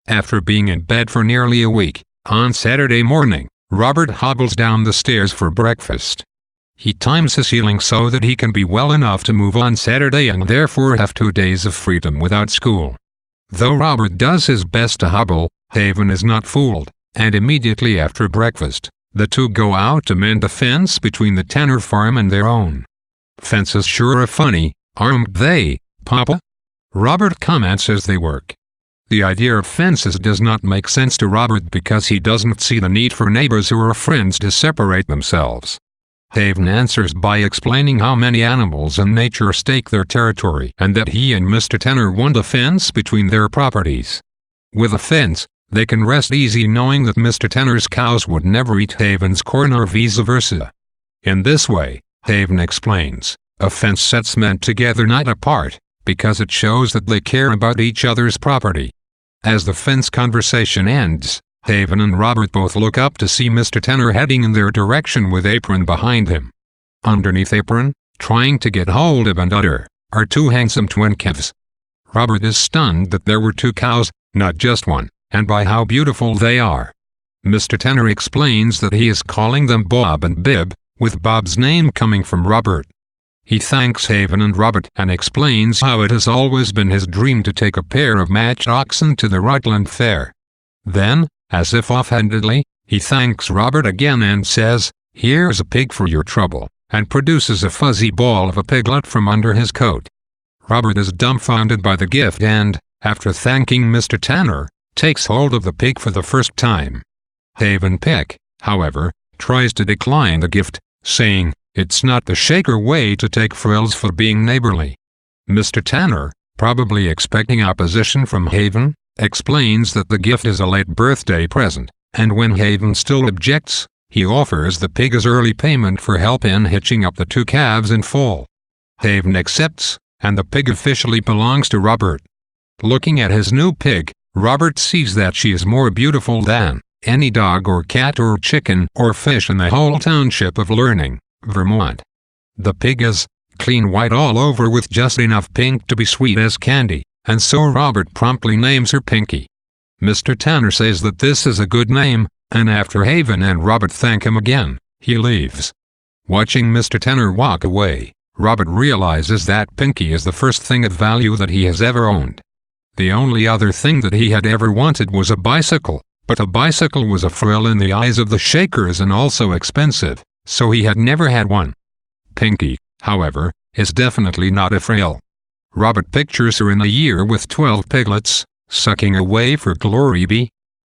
After being in bed for nearly a week, on Saturday morning, Robert hobbles down the stairs for breakfast. He times his healing so that he can be well enough to move on Saturday and therefore have 2 days of freedom without school. Though Robert does his best to hobble, Haven is not fooled, and immediately after breakfast, the two go out to mend the fence between the Tanner farm and their own. "Fences sure are funny, aren't they, Papa?" Robert comments as they work. The idea of fences does not make sense to Robert because he doesn't see the need for neighbors who are friends to separate themselves. Haven answers by explaining how many animals in nature stake their territory and that he and Mr. Tanner want a fence between their properties. With a fence, they can rest easy knowing that Mr. Tanner's cows would never eat Haven's corn or vice versa. In this way, Haven explains, a fence sets men together not apart, because it shows that they care about each other's property. As the fence conversation ends, Haven and Robert both look up to see Mr. Tanner heading in their direction with Apron behind him. Underneath Apron, trying to get hold of and udder, are 2 handsome twin calves. Robert is stunned that there were 2 cows, not just one, and by how beautiful they are. Mr. Tanner explains that he is calling them Bob and Bib, with Bob's name coming from Robert. He thanks Haven and Robert and explains how it has always been his dream to take a pair of matched oxen to the Rutland Fair. Then, as if offhandedly, he thanks Robert again and says, "Here's a pig for your trouble," and produces a fuzzy ball of a piglet from under his coat. Robert is dumbfounded by the gift and, after thanking Mr. Tanner, takes hold of the pig for the first time. Haven Peck, however, tries to decline the gift, saying, "It's not the Shaker way to take frills for being neighborly." Mr. Tanner, probably expecting opposition from Haven, explains that the gift is a late birthday present, and when Haven still objects, he offers the pig as early payment for help in hitching up the 2 calves in full. Haven accepts, and the pig officially belongs to Robert. Looking at his new pig, Robert sees that she is more beautiful than any dog or cat or chicken or fish in the whole township of Learning, Vermont. The pig is clean white all over with just enough pink to be sweet as candy, and so Robert promptly names her Pinky. Mr. Tanner says that this is a good name, and after Haven and Robert thank him again, he leaves. Watching Mr. Tanner walk away, Robert realizes that Pinky is the first thing of value that he has ever owned. The only other thing that he had ever wanted was a bicycle, but a bicycle was a frill in the eyes of the Shakers and also expensive, so he had never had one. Pinky, however, is definitely not a frill. Robert pictures her in a year with 12 piglets, sucking away for Glory Bee,